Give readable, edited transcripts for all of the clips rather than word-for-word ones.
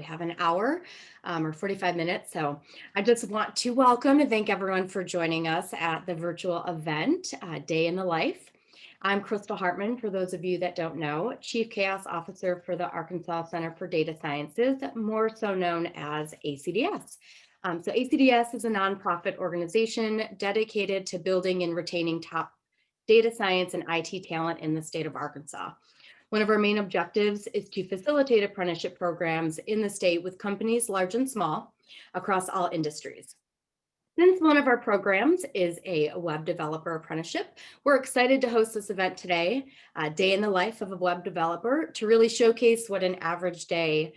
we have an hour or 45 minutes. So I just want to welcome and thank everyone for joining us at the virtual event, Day in the Life. I'm Crystal Hartman, for those of you that don't know, Chief Chaos Officer for the Arkansas Center for Data Sciences, more so known as ACDS. So ACDS is a nonprofit organization dedicated to building and retaining top data science and IT talent in the state of Arkansas. One of our main objectives is to facilitate apprenticeship programs in the state with companies large and small across all industries. Since one of our programs is a web developer apprenticeship, we're excited to host this event today, Day in the Life of a Web Developer, to really showcase what an average day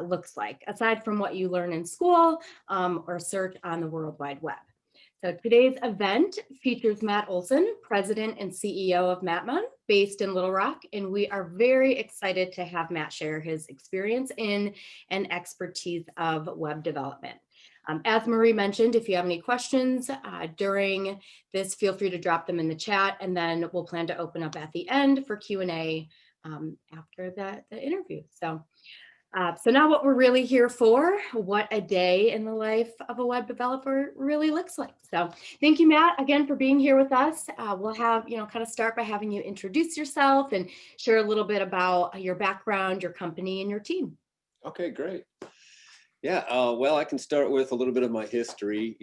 looks like, aside from what you learn in school or search on the World Wide Web. So today's event features Matt Olson, President and CEO of Matmon, based in Little Rock, and we are very excited to have Matt share his experience in and expertise of web development. As Marie mentioned, if you have any questions during this, feel free to drop them in the chat, and then we'll plan to open up at the end for Q&A after the interview. So now what we're really here for, what a day in the life of a web developer really looks like. So thank you, Matt, again, for being here with us. We'll have, kind of start by having you introduce yourself and share a little bit about your background, your company, and your team. Okay, great. Yeah, well, I can start with a little bit of my history.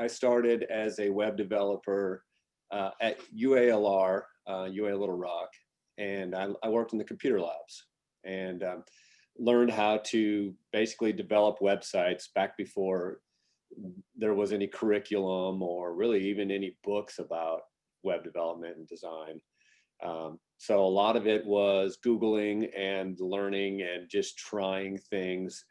I started as a web developer at UALR, UA Little Rock, and I worked in the computer labs and learned how to basically develop websites back before there was any curriculum or really even any books about web development and design. So a lot of it was Googling and learning and just trying things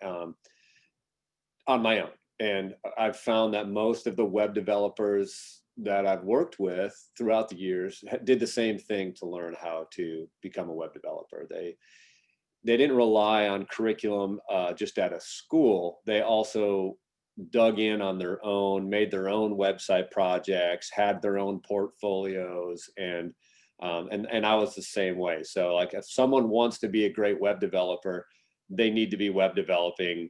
on my own. And I've found that most of the web developers that I've worked with throughout the years did the same thing to learn how to become a web developer. They didn't rely on curriculum just at a school. They also dug in on their own, made their own website projects, had their own portfolios, and I was the same way. So like if someone wants to be a great web developer, they need to be web developing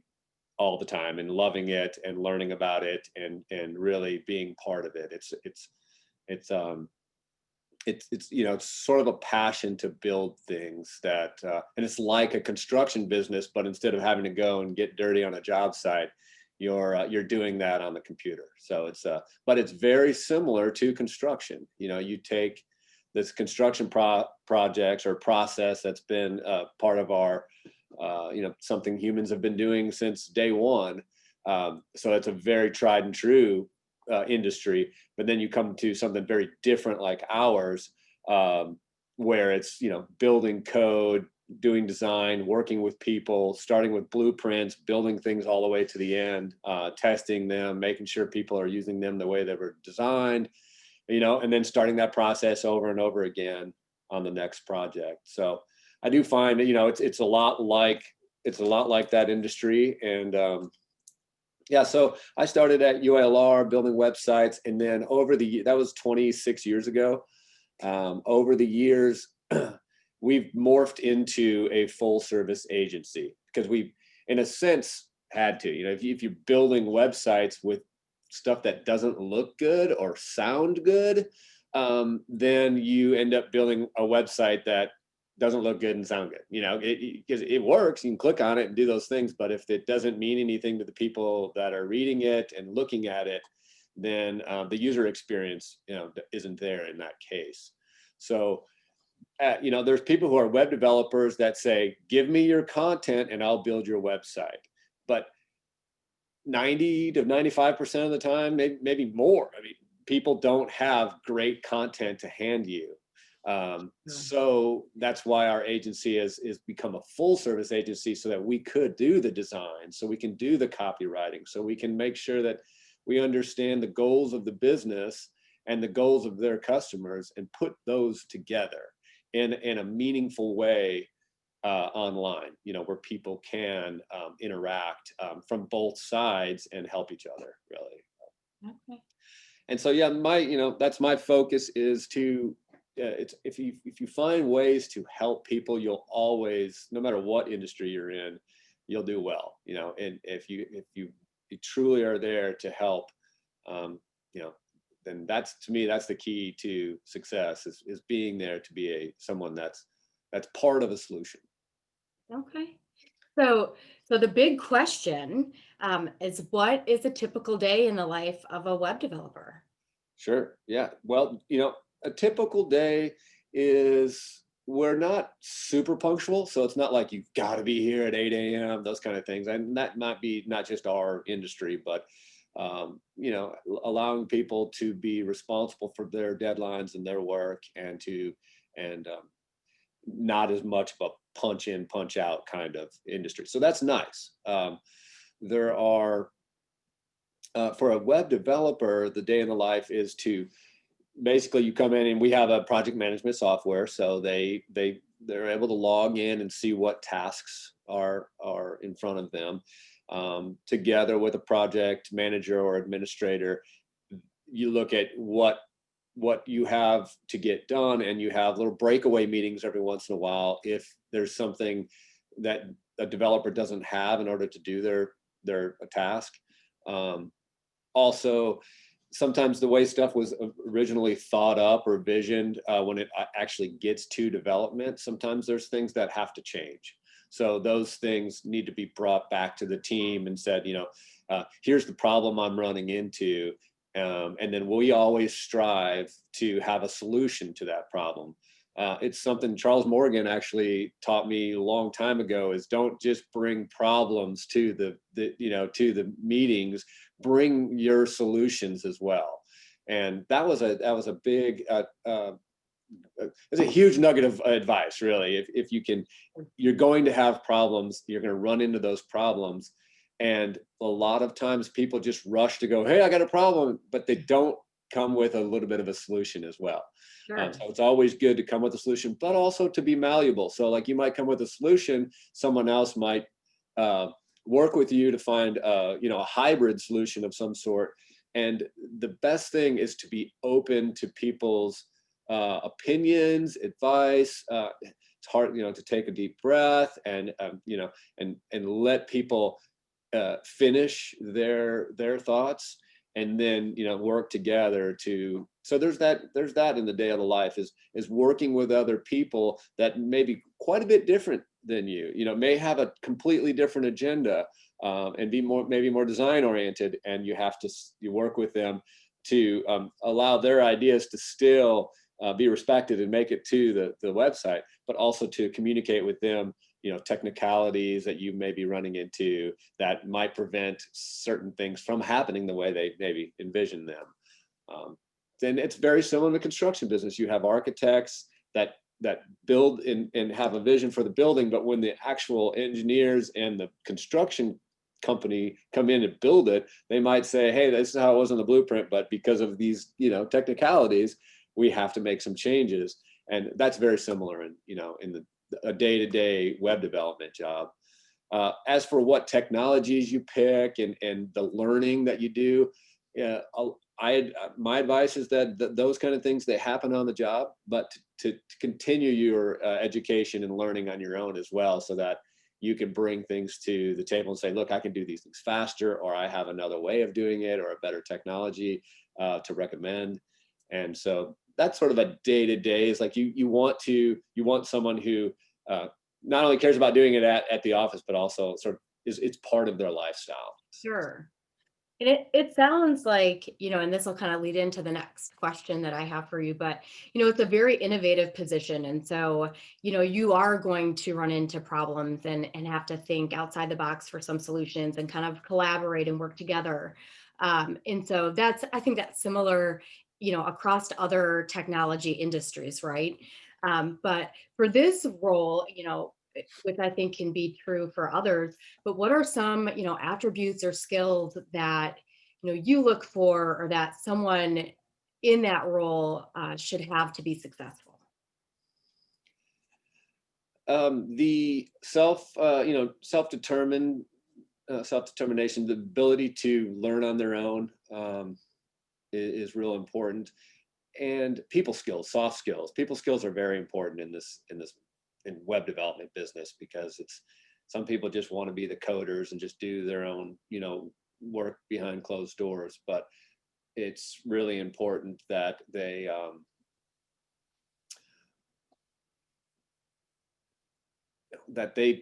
all the time and loving it and learning about it and really being part of it. It's sort of a passion to build things that and it's like a construction business, but instead of having to go and get dirty on a job site, you're doing that on the computer. So but it's very similar to construction. You take this construction projects or process that's been part of our something humans have been doing since day one. So it's a very tried and true industry, but then you come to something very different like ours, where it's, building code, doing design, working with people, starting with blueprints, building things all the way to the end, testing them, making sure people are using them the way they were designed, and then starting that process over and over again on the next project. So I do find that, it's a lot like that industry. And so I started at UALR building websites, and then that was 26 years ago. Over the years, we've morphed into a full service agency because we, in a sense, had to. If you're building websites with stuff that doesn't look good or sound good, then you end up building a website that doesn't look good and sound good, because it works, you can click on it and do those things, but if it doesn't mean anything to the people that are reading it and looking at it, then the user experience, isn't there in that case. So, there's people who are web developers that say, give me your content and I'll build your website. But 90 to 95% of the time, maybe more, people don't have great content to hand you. So that's why our agency has become a full service agency, so that we could do the design, so we can do the copywriting, so we can make sure that we understand the goals of the business and the goals of their customers and put those together in a meaningful way online, where people can interact from both sides and help each other, really. Okay. And so, that's my focus, is to if you find ways to help people, you'll always, no matter what industry you're in, you'll do well. And if you truly are there to help, um, you know, then that's, to me, that's the key to success, is being there to be someone that's part of a solution. Okay. So, so the big question is, what is a typical day in the life of a web developer? Sure. Yeah. Well, a typical day is, we're not super punctual. So it's not like you've got to be here at 8 a.m., those kind of things. And that might be not just our industry, but, allowing people to be responsible for their deadlines and their work, and not as much of a punch in, punch out kind of industry. So that's nice. There are, for a web developer, the day in the life is to, basically, you come in, and we have a project management software, so they're able to log in and see what tasks are in front of them. Together with a project manager or administrator, you look at what you have to get done, and you have little breakaway meetings every once in a while if there's something that a developer doesn't have in order to do their task. Also, sometimes the way stuff was originally thought up or visioned, when it actually gets to development, sometimes there's things that have to change. So those things need to be brought back to the team and said, here's the problem I'm running into. And then we always strive to have a solution to that problem. It's something Charles Morgan actually taught me a long time ago, is don't just bring problems to the meetings, bring your solutions as well. And that was a big, it's a huge nugget of advice, really. If you can, you're going to have problems, you're going to run into those problems. And a lot of times people just rush to go, hey, I got a problem, but they don't come with a little bit of a solution as well. Sure. So it's always good to come with a solution, but also to be malleable. So like, you might come with a solution, someone else might work with you to find a hybrid solution of some sort. And the best thing is to be open to people's opinions, advice. It's hard, to take a deep breath, and and let people finish their thoughts, and then work together to. So there's that in the day of the life, is working with other people that may be quite a bit different than may have a completely different agenda, and be maybe more design oriented, and you work with them to allow their ideas to still be respected and make it to the website, but also to communicate with them technicalities that you may be running into that might prevent certain things from happening the way they maybe envision them. Then it's very similar to construction business. You have architects that build and have a vision for the building, but when the actual engineers and the construction company come in and build it, they might say, hey, this is how it was on the blueprint, but because of these technicalities, we have to make some changes. And that's very similar in a day-to-day web development job. As for what technologies you pick and the learning that you do, yeah, my advice is that those kind of things, they happen on the job, but to continue your education and learning on your own as well, so that you can bring things to the table and say, look, I can do these things faster, or I have another way of doing it, or a better technology to recommend. And so that's sort of a day-to-day, is like you want someone who not only cares about doing it at the office, but also sort of it's part of their lifestyle. Sure. And it sounds like, and this will kind of lead into the next question that I have for you, but, it's a very innovative position. And so, you are going to run into problems and have to think outside the box for some solutions and kind of collaborate and work together. And so I think that's similar, across other technology industries, right? But for this role, which I think can be true for others, but what are some, attributes or skills that, you look for, or that someone in that role should have to be successful? The self-determination, the ability to learn on their own, is real important. And people skills, soft skills, people skills are very important in web development business, because Some people just want to be the coders and just do their own, work behind closed doors. But it's really important that they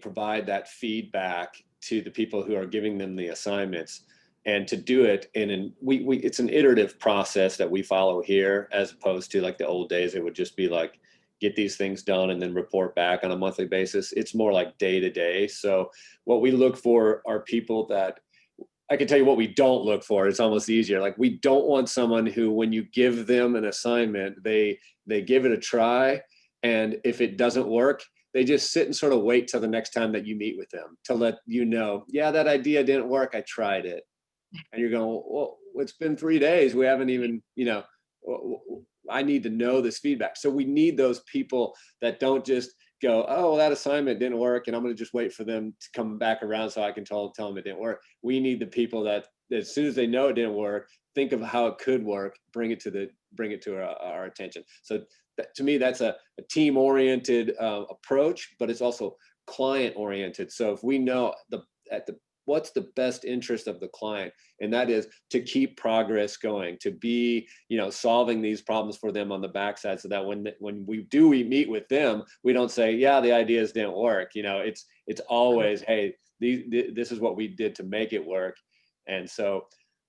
provide that feedback to the people who are giving them the assignments, and to do it it's an iterative process that we follow here, as opposed to like the old days. It would just be like, get these things done and then report back on a monthly basis. It's more like day to day. So what we look for are people that, I can tell you what we don't look for. It's almost easier. Like, we don't want someone who, when you give them an assignment, they give it a try, and if it doesn't work, they just sit and sort of wait till the next time that you meet with them to let you know, yeah, that idea didn't work. I tried it. And you're going, well, it's been 3 days. We haven't even, I need to know this feedback. So we need those people that don't just go, oh, well, that assignment didn't work, and I'm going to just wait for them to come back around so I can tell them it didn't work. We need the people that as soon as they know it didn't work, think of how it could work, bring it to our attention. So to me, that's a team-oriented approach, but it's also client-oriented. So if we know what's the best interest of the client, and that is to keep progress going, to be, solving these problems for them on the backside, so that when we meet with them, we don't say, yeah, the ideas didn't work. It's always, hey, this is what we did to make it work. And so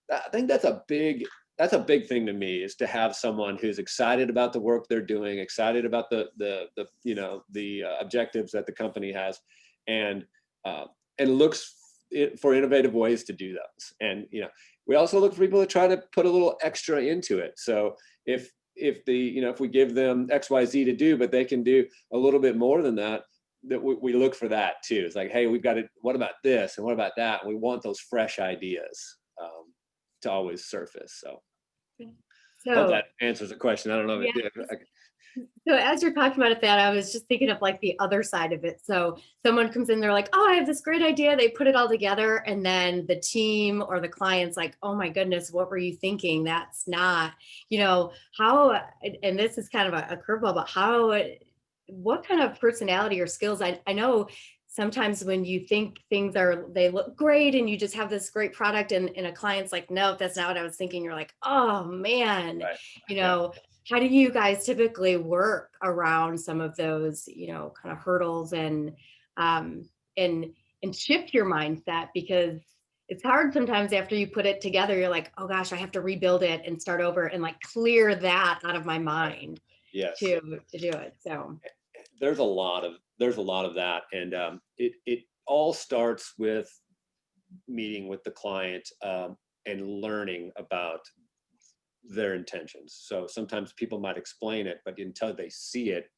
I think that's a big thing to me, is to have someone who's excited about the work they're doing, excited about the objectives that the company has, and looks for innovative ways to do those. And we also look for people to try to put a little extra into it. So if we give them XYZ to do, but they can do a little bit more than that, we look for that too. It's like, hey, we've got it. What about this? And what about that? And we want those fresh ideas to always surface. So I hope that answers the question. I don't know if it did. So as you're talking about that, I was just thinking of like the other side of it. So someone comes in, they're like, oh, I have this great idea. They put it all together. And then the team or the client's like, oh my goodness, what were you thinking? That's not, how, and this is kind of a curveball, but what kind of personality or skills? I know sometimes when you think they look great and you just have this great product, and a client's like, no, that's not what I was thinking. You're like, oh man, Right. How do you guys typically work around some of those, kind of hurdles and um, and shift your mindset? Because it's hard sometimes after you put it together, you're like, oh gosh, I have to rebuild it and start over and like clear that out of my mind Yes. to do it. So there's a lot of that, and it all starts with meeting with the client and learning about their intentions. So sometimes people might explain it, but until they see it,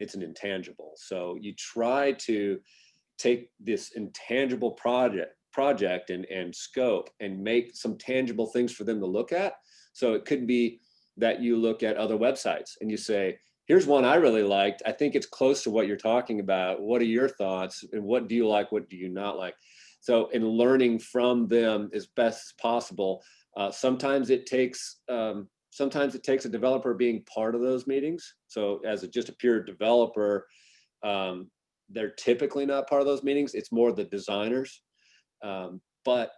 it's an intangible. So you try to take this intangible project and scope and make some tangible things for them to look at. So it could be that you look at other websites and you say, here's one I really liked. I think it's close to what you're talking about. What are your thoughts? And what do you like? What do you not like? So in learning from them as best as possible, sometimes it takes a developer being part of those meetings. So as just a pure developer, they're typically not part of those meetings. It's more the designers. But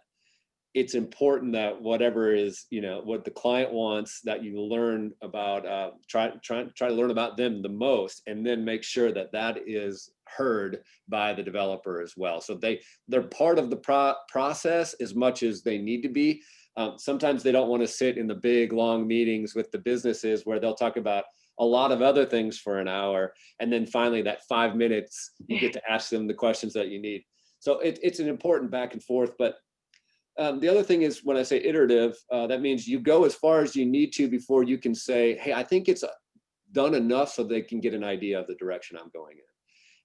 it's important that whatever is, what the client wants, that you learn about, try to learn about them the most, and then make sure that that is heard by the developer as well. So they're part of the process as much as they need to be. Sometimes they don't want to sit in the big, long meetings with the businesses where they'll talk about a lot of other things for an hour. And then finally that 5 minutes, you get to ask them the questions that you need. So it's an important back and forth. But the other thing is, when I say iterative, that means you go as far as you need to before you can say, hey, I think it's done enough so they can get an idea of the direction I'm going in.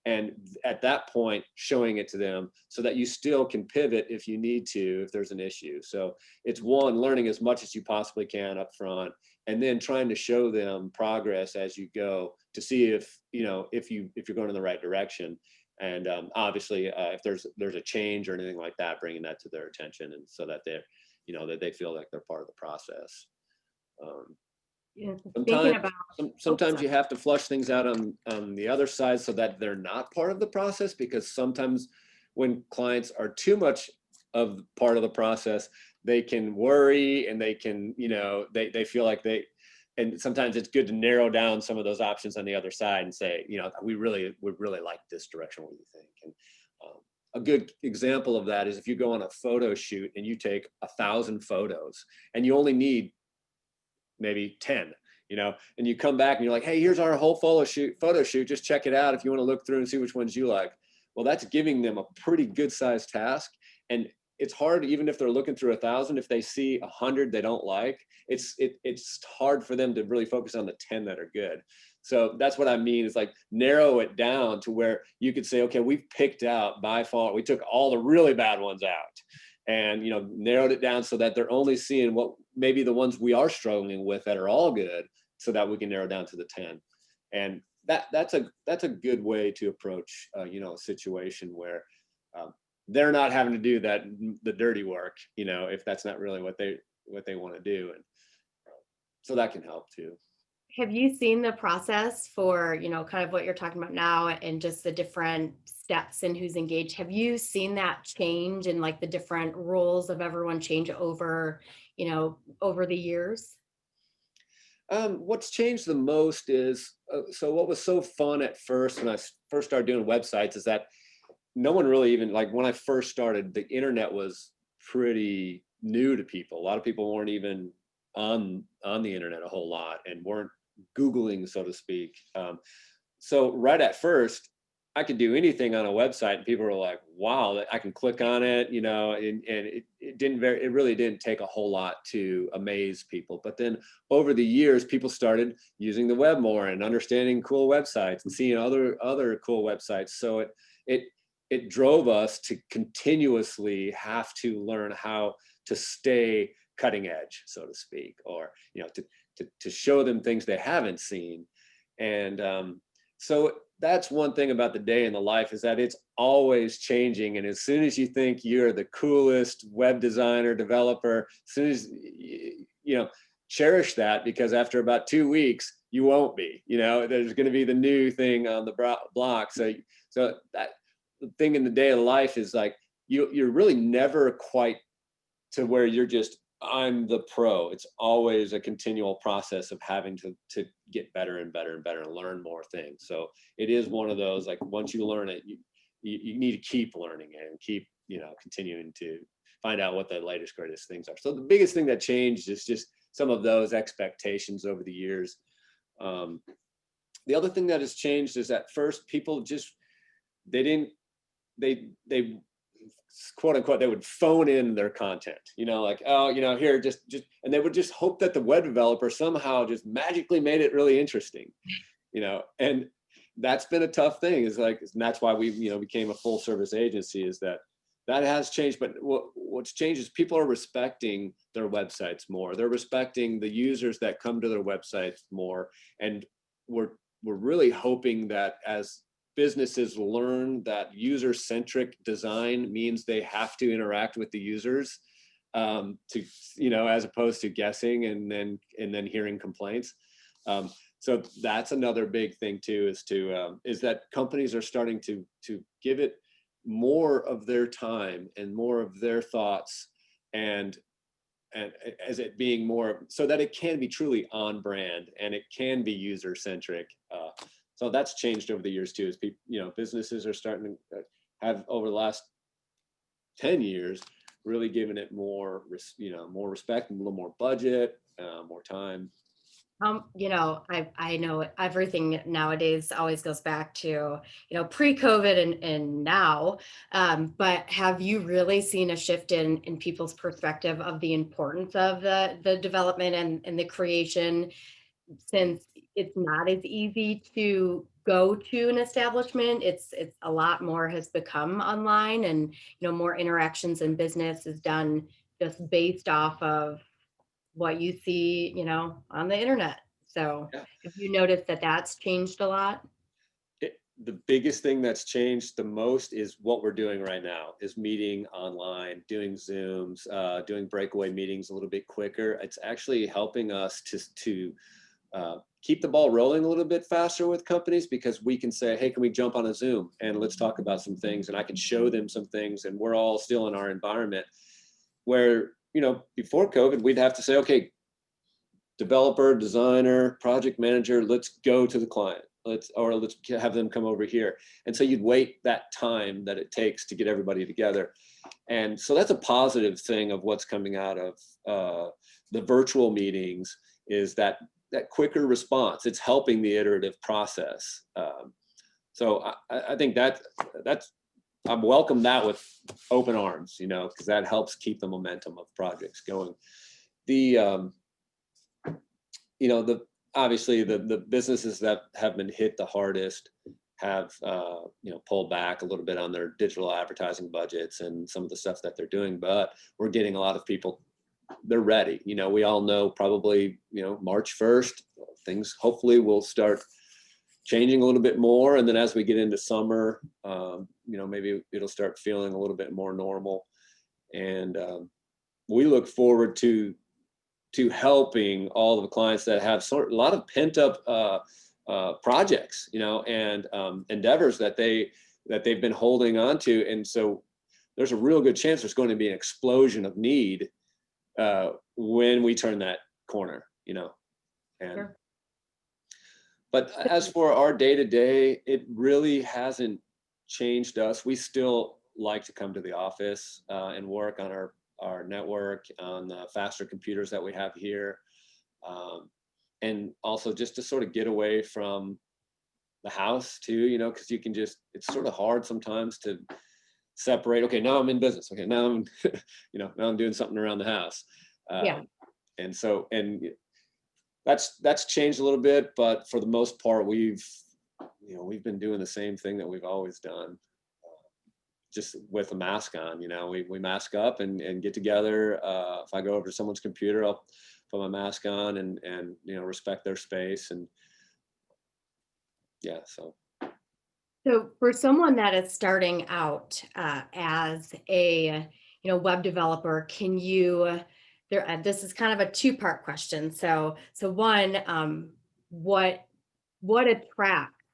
And at that point, showing it to them so that you still can pivot if you need to, if there's an issue. So it's one, learning as much as you possibly can up front, and then trying to show them progress as you go to see if you're going in the right direction. And obviously, if there's a change or anything like that, bringing that to their attention, and so that that they feel like they're part of the process. Thinking Sometimes, about, oh, sometimes sorry. you have to flush things out on the other side so that they're not part of the process, because sometimes when clients are too much of part of the process, they can worry and they can, they feel like and sometimes it's good to narrow down some of those options on the other side and say, we really like this direction. What do you think? And a good example of that is if you go on a photo shoot and you take 1,000 photos and you only need maybe 10, and you come back and you're like, hey, here's our whole photo shoot, just check it out if you want to look through and see which ones you like. Well, that's giving them a pretty good sized task. And it's hard, even if they're looking through 1,000, if they see 100 they don't like, it's hard for them to really focus on the 10 that are good. So that's what I mean, is like narrow it down to where you could say, okay, we've picked out by far, we took all the really bad ones out and narrowed it down so that they're only seeing what maybe the ones we are struggling with that are all good, so that we can narrow down to the 10. And that's a good way to approach a situation where they're not having to do the dirty work, if that's not really what they want to do. And so that can help too. Have you seen the process for, kind of what you're talking about now and just the different steps and who's engaged? Have you seen that change and like the different roles of everyone change over the years? What's changed the most is so what was so fun at first when I first started doing websites is that no one really, even like when I first started, the internet was pretty new to people. A lot of people weren't even on the internet a whole lot and weren't Googling, so to speak. So right at first, I could do anything on a website, and people were like, "Wow, I can click on it," and it really didn't take a whole lot to amaze people. But then over the years, people started using the web more and understanding cool websites and seeing other cool websites. So it it drove us to continuously have to learn how to stay cutting edge, so to speak, or to show them things they haven't seen. And so that's one thing about the day in the life, is that it's always changing. And as soon as you think you're the coolest web designer, developer, as soon as cherish that, because after about 2 weeks, you won't be. There's going to be the new thing on the block. So that the thing in the day of life is like you're really never quite to where you're just I'm the pro. It's always a continual process of having to get better and better and better and learn more things. So it is one of those, like, once you learn it, you need to keep learning it and keep continuing to find out what the latest greatest things are. So the biggest thing that changed is just some of those expectations over the years. The other thing that has changed is at first people just they didn't they quote unquote they would phone in their content, like, oh, here, just and they would just hope that the web developer somehow just magically made it really interesting, and that's been a tough thing. Is like, and that's why we became a full service agency, is that has changed. But what's changed is people are respecting their websites more. They're respecting the users that come to their websites more, and we're really hoping that as businesses learn that user-centric design means they have to interact with the users, to as opposed to guessing and then hearing complaints. So that's another big thing too, is that companies are starting to give it more of their time and more of their thoughts, and as it being more so that it can be truly on brand and it can be user centric. So that's changed over the years too, as people, businesses are starting to have, over the last 10 years, really given it more, more respect and a little more budget, more time. I know everything nowadays always goes back to, pre-COVID and now. But have you really seen a shift in people's perspective of the importance of the development and the creation, since it's not as easy to go to an establishment? It's a lot more has become online, and more interactions in business is done just based off of what you see, on the internet. So Yeah. have you noticed that that's changed a lot? The biggest thing that's changed the most is what we're doing right now, is meeting online, doing Zooms, doing breakaway meetings a little bit quicker. It's actually helping us to keep the ball rolling a little bit faster with companies, because we can say, hey, can we jump on a Zoom and let's talk about some things, and I can show them some things, and we're all still in our environment. Where, before COVID, we'd have to say, okay, developer, designer, project manager, let's go to the client. Let's have them come over here. And so you'd wait that time that it takes to get everybody together. And so that's a positive thing of what's coming out of the virtual meetings, is that quicker response. It's helping the iterative process. So I think that's I welcome that with open arms, because that helps keep the momentum of projects going. Obviously the businesses that have been hit the hardest have pulled back a little bit on their digital advertising budgets and some of the stuff that they're doing, but we're getting a lot of people, they're ready. We all know probably March 1st things hopefully will start changing a little bit more, and then as we get into summer, maybe it'll start feeling a little bit more normal, and we look forward to helping all of the clients that have a lot of pent up projects, and endeavors that they've been holding on to. And so there's a real good chance there's going to be an explosion of need when we turn that corner, and Sure. But as for our day-to-day, it really hasn't changed us. We still like to come to the office and work on our network, on the faster computers that we have here. And also just to sort of get away from the house too, because you can it's sort of hard sometimes to separate. Okay, now I'm in business. Okay, now I'm, now I'm doing something around the house. Yeah. And so, that's changed a little bit, but for the most part, we've been doing the same thing that we've always done, just with a mask on. We mask up and get together. If I go over to someone's computer, I'll put my mask on and respect their space. And yeah, so For someone that is starting out as a web developer, can you? This is kind of a two-part question. So one, what attracts,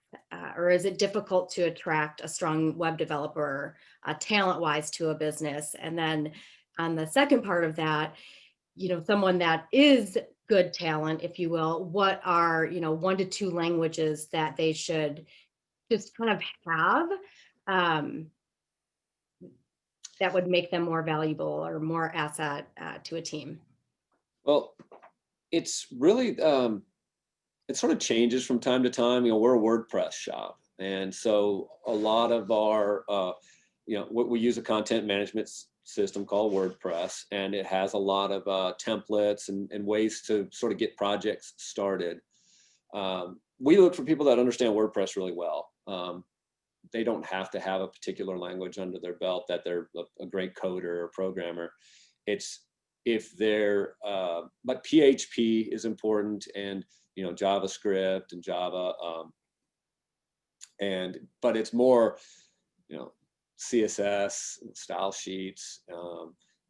or is it difficult to attract a strong web developer, talent-wise, to a business? And then on the second part of that, someone that is good talent, if you will, what are 1 to 2 languages that they should just kind of have that would make them more valuable or more asset to a team? well, it's really it sort of changes from time to time. We're a WordPress shop, and so a lot of our we use a content management system called WordPress, and it has a lot of templates and ways to sort of get projects started. We look for people that understand WordPress really well. They don't have to have a particular language under their belt that they're a great coder or programmer. It's if they're, but PHP is important, and JavaScript and Java, but it's more, CSS, style sheets.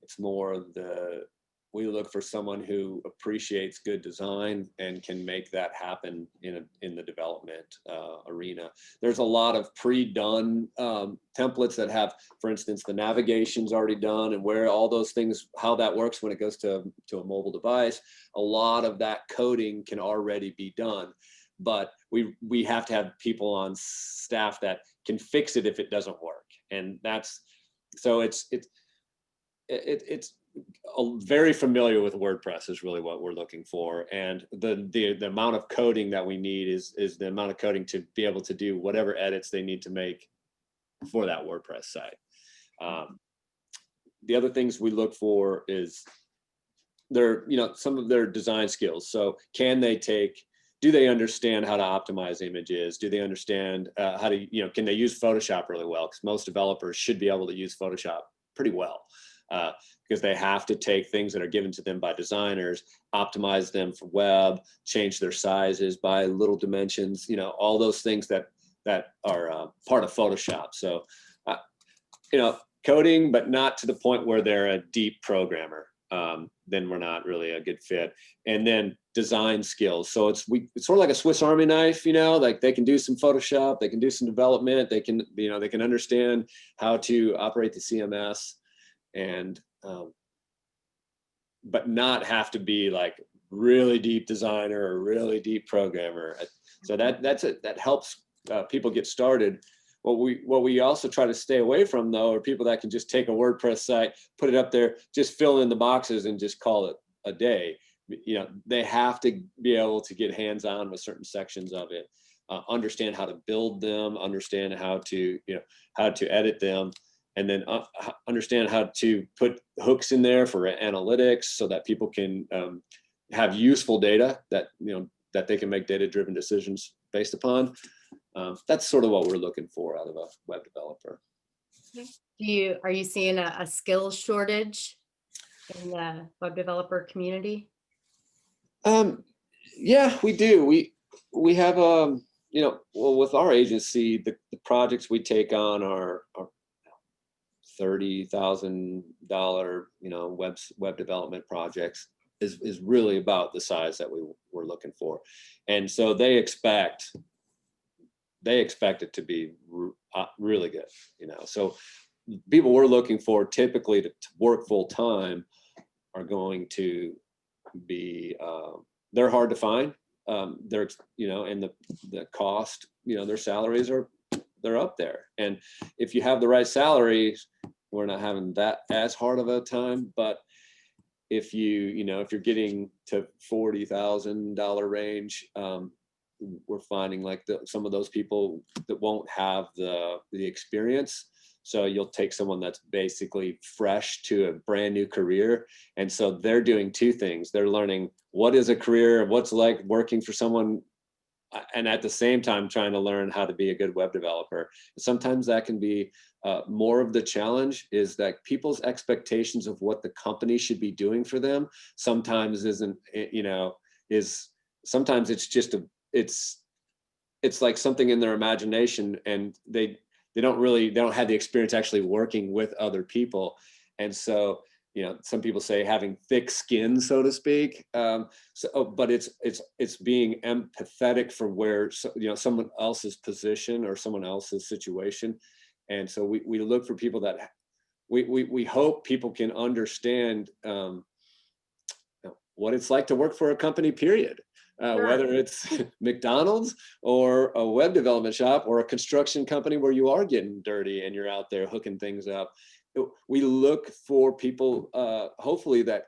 It's more we look for someone who appreciates good design and can make that happen in the development arena. There's a lot of pre-done templates that have, for instance, the navigation's already done, and where all those things, how that works when it goes to a mobile device. A lot of that coding can already be done, but we have to have people on staff that can fix it if it doesn't work. And it's very familiar with WordPress is really what we're looking for, and the amount of coding that we need is the amount of coding to be able to do whatever edits they need to make for that WordPress site. The other things we look for is some of their design skills. So do they understand how to optimize images? Do they understand how to, can they use Photoshop really well? Because most developers should be able to use Photoshop pretty well, because they have to take things that are given to them by designers, optimize them for web, change their sizes by little dimensions, all those things that are part of Photoshop. So, coding, but not to the point where they're a deep programmer. then we're not really a good fit. And then design skills. So it's sort of like a Swiss Army knife, like they can do some Photoshop, they can do some development, they can, they can understand how to operate the CMS, and but not have to be like really deep designer or really deep programmer. So that helps people get started. What we also try to stay away from, though, are people that can just take a WordPress site, put it up there, just fill in the boxes and just call it a day. They have to be able to get hands-on with certain sections of it, understand how to build them, understand how to edit them, and then understand how to put hooks in there for analytics so that people can have useful data that that they can make data-driven decisions based upon. That's sort of what we're looking for out of a web developer. Are you seeing a skills shortage in the web developer community? Yeah, we do. We have well, with our agency, the projects we take on are $30,000 web development projects is really about the size that we're looking for, and so they expect it to be really good. So people we're looking for typically to work full time are going to be they're hard to find. They're and the cost, their salaries they're up there, and if you have the right salaries, we're not having that as hard of a time. But if if you're getting to $40,000 range, we're finding like some of those people that won't have the experience. So you'll take someone that's basically fresh to a brand new career. And so they're doing two things. They're learning what is a career, what's like working for someone, and at the same time trying to learn how to be a good web developer. Sometimes that can be more of the challenge, is that people's expectations of what the company should be doing for them sometimes isn't, sometimes it's just it's like something in their imagination, and they don't have the experience actually working with other people. And so some people say having thick skin, so to speak. But it's being empathetic for where someone else's position or someone else's situation. And so we look for people that we hope people can understand what it's like to work for a company, period. Sure. Whether it's McDonald's or a web development shop or a construction company where you are getting dirty and you're out there hooking things up. We look for people, hopefully that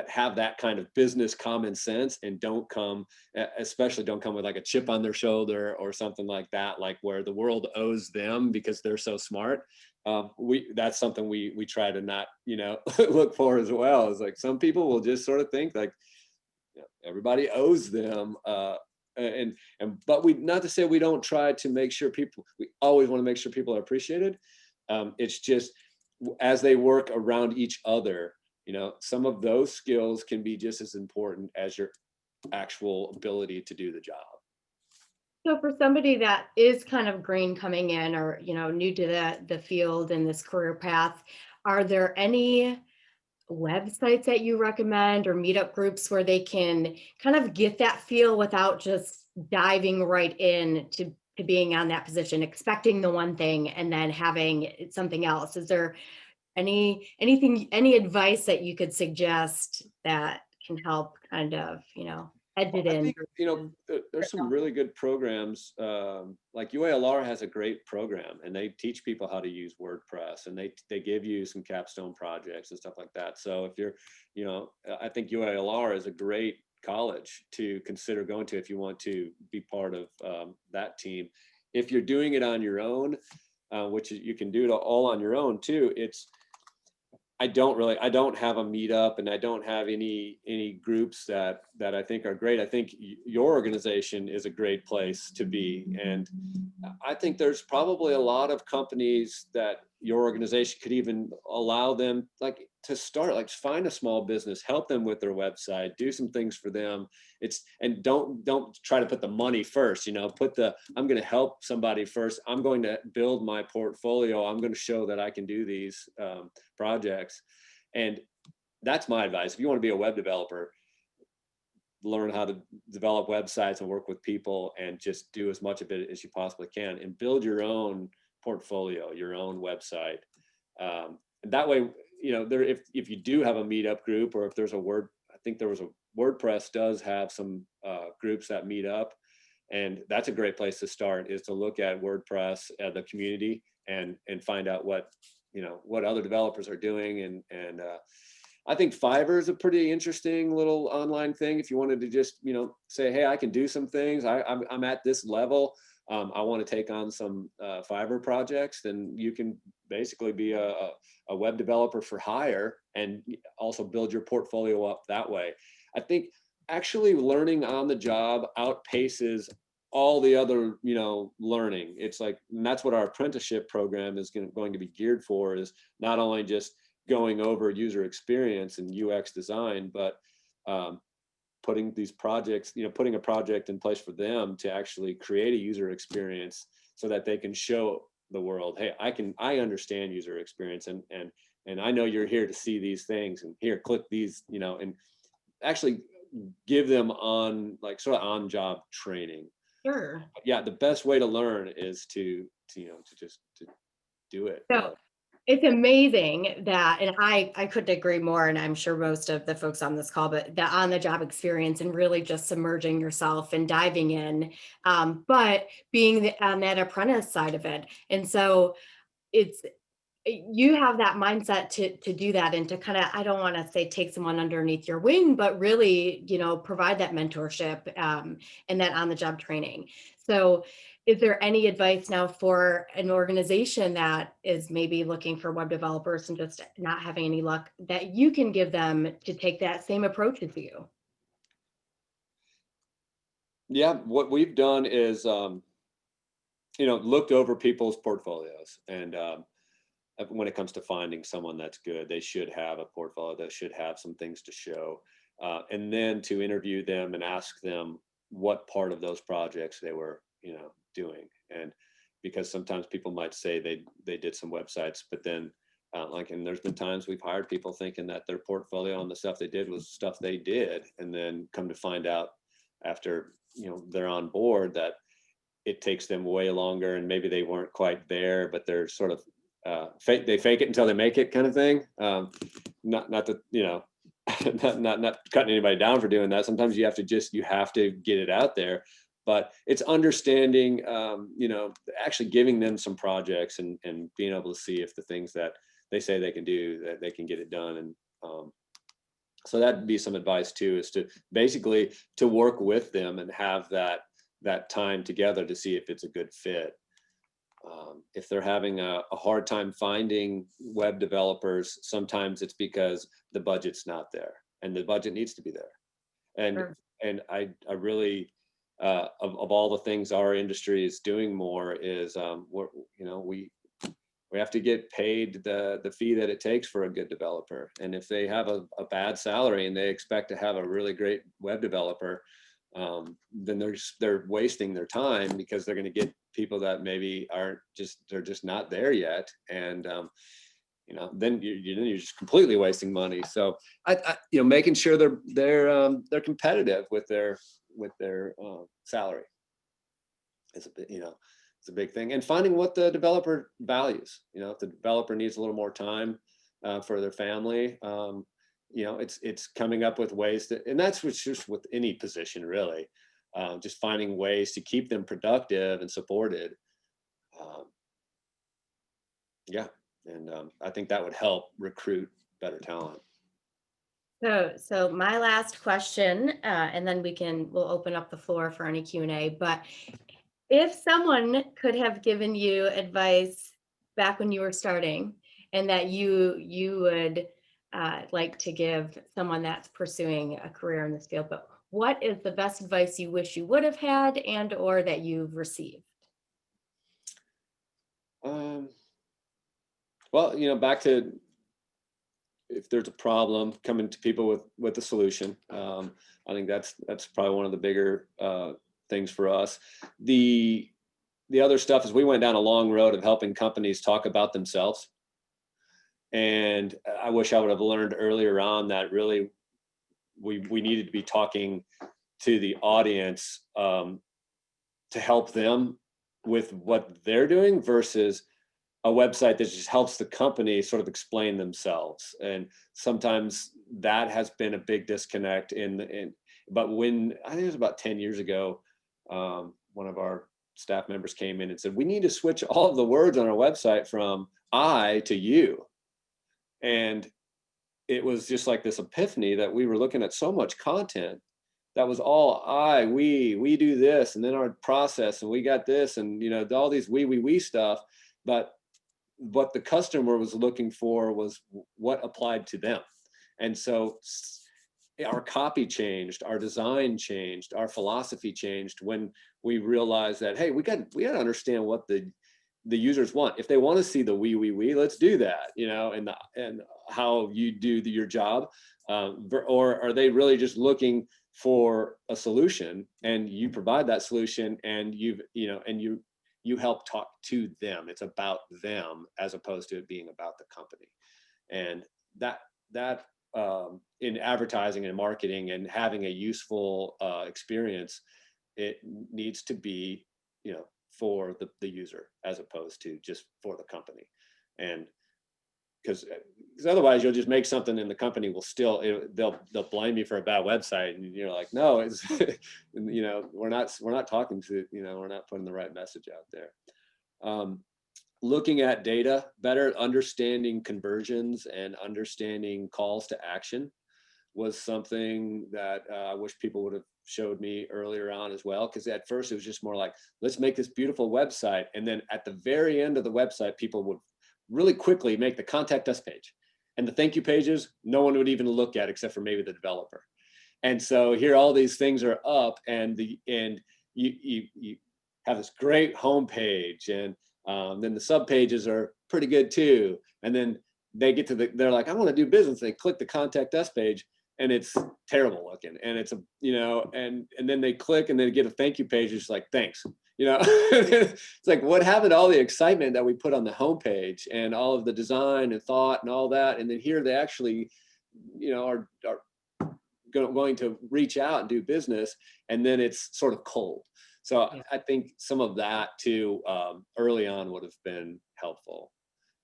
have that kind of business common sense, and don't come with like a chip on their shoulder or something like that, like where the world owes them because they're so smart. That's something we try to not, look for as well. Is like some people will just sort of think like everybody owes them. But not to say we don't try to make sure we always want to make sure people are appreciated. It's just as they work around each other, some of those skills can be just as important as your actual ability to do the job. So for somebody that is kind of green coming in, or new to the field and this career path, are there any websites that you recommend or meetup groups where they can kind of get that feel without just diving right in to being on that position, expecting the one thing and then having something else? Is there any advice that you could suggest that can help kind of, edge it in? I think, there's some really good programs. Like UALR has a great program, and they teach people how to use WordPress, and they give you some capstone projects and stuff like that. So if you're, I think UALR is a great college to consider going to if you want to be part of that team. If you're doing it on your own, which you can do it all on your own too, I don't have a Meetup, and I don't have any groups that I think are great. I think your organization is a great place to be. And I think there's probably a lot of companies that your organization could even allow them to start, like find a small business, help them with their website, do some things for them. And don't try to put the money first, I'm going to help somebody first. I'm going to build my portfolio. I'm going to show that I can do these projects. And that's my advice. If you want to be a web developer, learn how to develop websites and work with people, and just do as much of it as you possibly can, and build your own portfolio, your own website. That way, there, if you do have a meetup group, or if there's I think there was a WordPress does have some groups that meet up, and that's a great place to start, is to look at WordPress, the community, and find out what other developers are doing. And I think Fiverr is a pretty interesting little online thing. If you wanted to just, say, hey, I can do some things. I'm at this level. I want to take on some Fiverr projects. Then you can basically be a web developer for hire, and also build your portfolio up that way. I think actually learning on the job outpaces all the other, learning. It's like, and that's what our apprenticeship program is going to be geared for, is not only just going over user experience and UX design, but putting these projects, putting a project in place for them to actually create a user experience, so that they can show the world, hey, I understand user experience, and I know you're here to see these things, and here, click these, and actually give them sort of on job training. Sure. Yeah, the best way to learn is to just do it. So it's amazing that, and I couldn't agree more, and I'm sure most of the folks on this call, but the on the job experience, and really just submerging yourself and diving in, but being on that apprentice side of it. And so it's, you have that mindset to do that, and to kind of, I don't want to say take someone underneath your wing, but really, provide that mentorship, and that on the job training. So is there any advice now for an organization that is maybe looking for web developers and just not having any luck, that you can give them to take that same approach as you? Yeah, what we've done is, looked over people's portfolios, and when it comes to finding someone that's good, they should have a portfolio, that should have some things to show, and then to interview them and ask them what part of those projects they were, doing. And because sometimes people might say they did some websites, but then and there's been times we've hired people thinking that their portfolio on the stuff they did was stuff they did, and then come to find out after they're on board that it takes them way longer, and maybe they weren't quite there, but they're sort of they fake it until they make it, kind of thing. Not that not cutting anybody down for doing that. Sometimes you have to get it out there, but it's understanding, actually giving them some projects, and being able to see if the things that they say they can do, that they can get it done. And so that'd be some advice too, is to basically to work with them and have that time together to see if it's a good fit. If they're having a hard time finding web developers, sometimes it's because the budget's not there, and the budget needs to be there. And Sure. and I really, of all the things our industry is doing more, is we have to get paid the fee that it takes for a good developer. And if they have a bad salary and they expect to have a really great web developer, then they're wasting their time, because they're going to get people that maybe they're just not there yet. And then you're just completely wasting money. So making sure they're competitive with their salary is it's a big thing. And finding what the developer values. If the developer needs a little more time for their family, it's coming up with ways and that's just with any position, really. Just finding ways to keep them productive and supported. Yeah. And I think that would help recruit better talent. So my last question, and then we'll open up the floor for any Q&A. But if someone could have given you advice back when you were starting, and that you would like to give someone that's pursuing a career in this field, but what is the best advice you wish you would have had, and or that you've received? Well, back to, if there's a problem, coming to people with a solution. I think that's probably one of the bigger things for us. The other stuff is, we went down a long road of helping companies talk about themselves. And I wish I would have learned earlier on that really we needed to be talking to the audience to help them with what they're doing versus a website that just helps the company sort of explain themselves. And sometimes that has been a big disconnect but when I think it was about 10 years ago, one of our staff members came in and said, we need to switch all of the words on our website from I to you. And it was just like this epiphany that we were looking at so much content that was all we do this, and then our process, and we got this, and all these we stuff. But what the customer was looking for was what applied to them. And so our copy changed, our design changed, our philosophy changed when we realized that, hey, we got to understand what the users want. If they want to see the we, let's do that, and how you do your job, or are they really just looking for a solution, and you provide that solution, and you help talk to them. It's about them as opposed to it being about the company. And that in advertising and marketing and having a useful experience, it needs to be for the user as opposed to just for the company. And because otherwise you'll just make something and the company will still, they'll blame you for a bad website, and you're like, no, it's we're not talking to, we're not putting the right message out there. Looking at data better, understanding conversions and understanding calls to action was something that I wish people would have showed me earlier on as well. Because at first it was just more like, let's make this beautiful website. And then at the very end of the website, people would really quickly make the contact us page. And the thank you pages, no one would even look at except for maybe the developer. And so here all these things are up, and you have this great homepage, and then the sub pages are pretty good too. And then they get to they're like, I want to do business. They click the contact us page, and it's terrible looking, and it's and then they click and they get a thank you page. It's like, thanks. It's like, what happened to all the excitement that we put on the homepage and all of the design and thought and all that? And then here they actually, are going to reach out and do business, and then it's sort of cold. So yeah. I think some of that too, early on would have been helpful,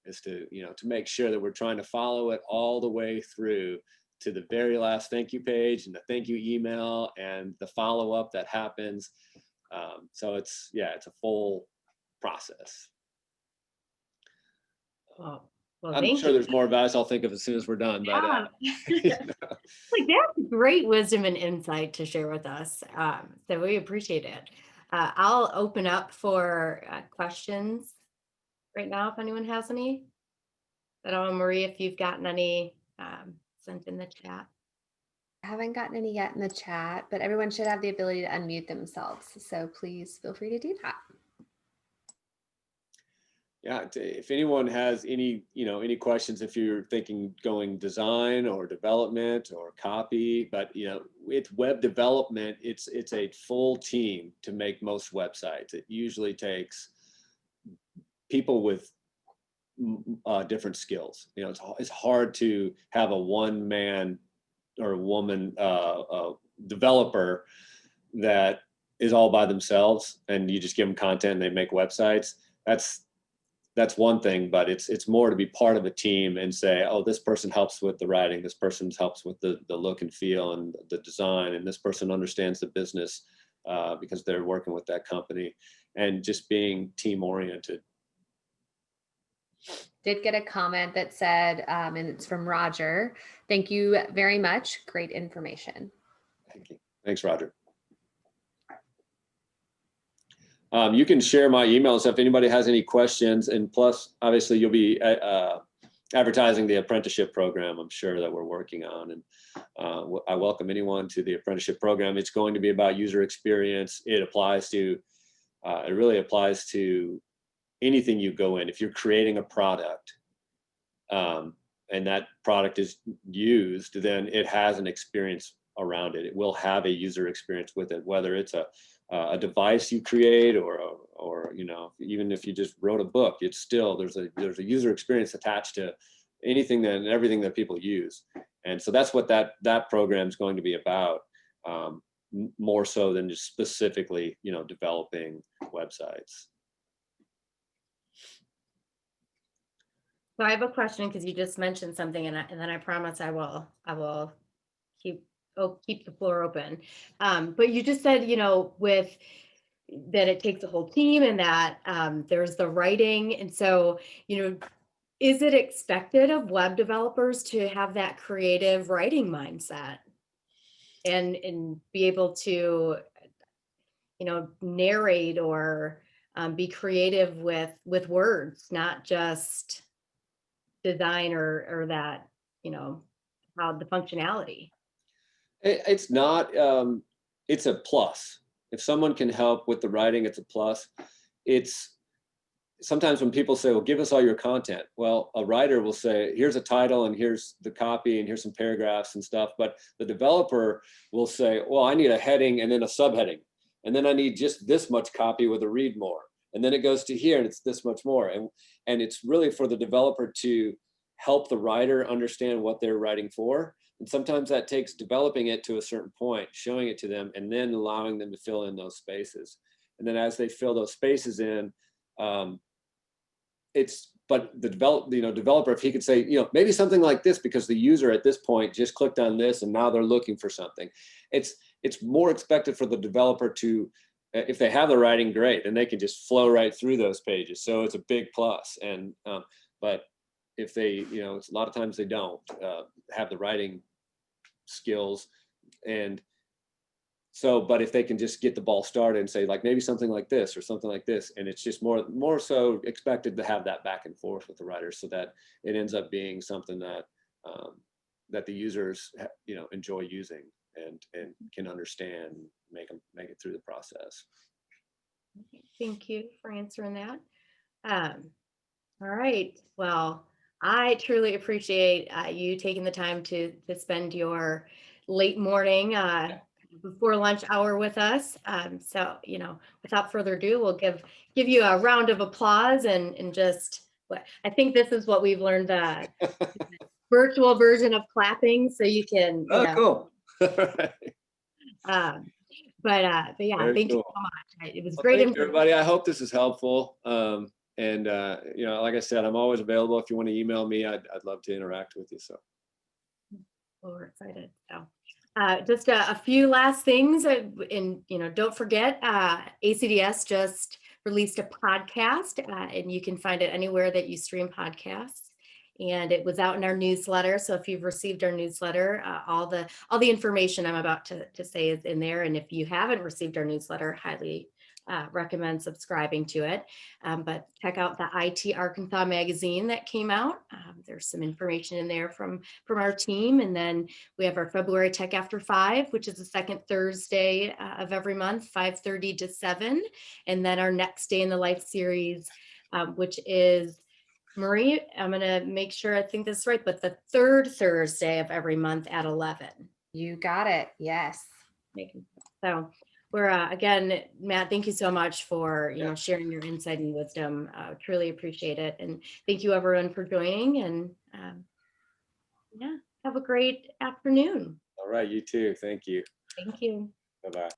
is to make sure that we're trying to follow it all the way through to the very last thank you page and the thank you email and the follow-up that happens. So it's a full process. Well, I'm sure there's more advice I'll think of as soon as we're done. Yeah. But like, that's great wisdom and insight to share with us. So we appreciate it. I'll open up for questions right now if anyone has any. I don't know, Marie, if you've gotten any sent in the chat. I haven't gotten any yet in the chat, but everyone should have the ability to unmute themselves. So please feel free to do that. Yeah, if anyone has any questions, if you're thinking going design or development or copy, but it's web development, it's a full team to make most websites. It usually takes people with different skills. It's hard to have a one man or woman developer that is all by themselves, and you just give them content and they make websites. That's one thing, but it's more to be part of a team and say, oh, this person helps with the writing, this person helps with the look and feel and the design, and this person understands the business because they're working with that company, and just being team oriented. Did get a comment that said, and it's from Roger, thank you very much. Great information. Thank you. Thanks, Roger. You can share my emails if anybody has any questions, and plus, obviously, you'll be advertising the apprenticeship program, I'm sure, that we're working on. And I welcome anyone to the apprenticeship program. It's going to be about user experience. It really applies to anything you go in. If you're creating a product and that product is used, then it has an experience around it. It will have a user experience with it, whether it's a device you create or even if you just wrote a book, it's still there's a user experience attached to anything that and everything that people use. And so that's what that program is going to be about, more so than just specifically, developing websites. So I have a question because you just mentioned something, and then I promise I will keep the floor open. But you just said, with that it takes a whole team, and that there's the writing, and so is it expected of web developers to have that creative writing mindset and be able to narrate or be creative with words, not just design or that, how the functionality. It's not, it's a plus. If someone can help with the writing, it's a plus. It's sometimes when people say, well, give us all your content. Well, a writer will say, here's a title and here's the copy and here's some paragraphs and stuff. But the developer will say, well, I need a heading and then a subheading. And then I need just this much copy with a read more. And then it goes to here and it's this much more. And it's really for the developer to help the writer understand what they're writing for. And sometimes that takes developing it to a certain point, showing it to them, and then allowing them to fill in those spaces. And then as they fill those spaces in, but the developer, if he could say, maybe something like this, because the user at this point just clicked on this and now they're looking for something. It's more expected for the developer to, if they have the writing, great, and they can just flow right through those pages. So it's a big plus. And but if they, a lot of times they don't have the writing skills. And so, but if they can just get the ball started and say, like, maybe something like this or something like this, and it's just more so expected to have that back and forth with the writers, so that it ends up being something that that the users enjoy using and can understand, make it through the process. Thank you for answering that. All right. Well, I truly appreciate you taking the time to spend your late morning before lunch hour with us. So, without further ado, we'll give you a round of applause and just I think this is what we've learned, virtual version of clapping, so you can, Cool. but yeah, Very thank you cool. so much. It was Well, great. thank you, everybody. I hope this is helpful. And like I said, I'm always available if you want to email me. I'd love to interact with you. So. Well, we're excited. So, just a few last things, and don't forget, ACDS just released a podcast, and you can find it anywhere that you stream podcasts. And it was out in our newsletter. So if you've received our newsletter, all the information I'm about to say is in there. And if you haven't received our newsletter, highly recommend subscribing to it. But check out the IT Arkansas magazine that came out. There's some information in there from our team. And then we have our February Tech After 5, which is the second Thursday of every month, 5:30 to 7. And then our Next Day in the Life series, which is, Marie, I'm going to make sure I think this is right, but the third Thursday of every month at 11. You got it. Yes. So we're, again, Matt, thank you so much for, sharing your insight and wisdom. Truly appreciate it. And thank you everyone for joining, and have a great afternoon. All right. You too. Thank you. Thank you. Bye-bye.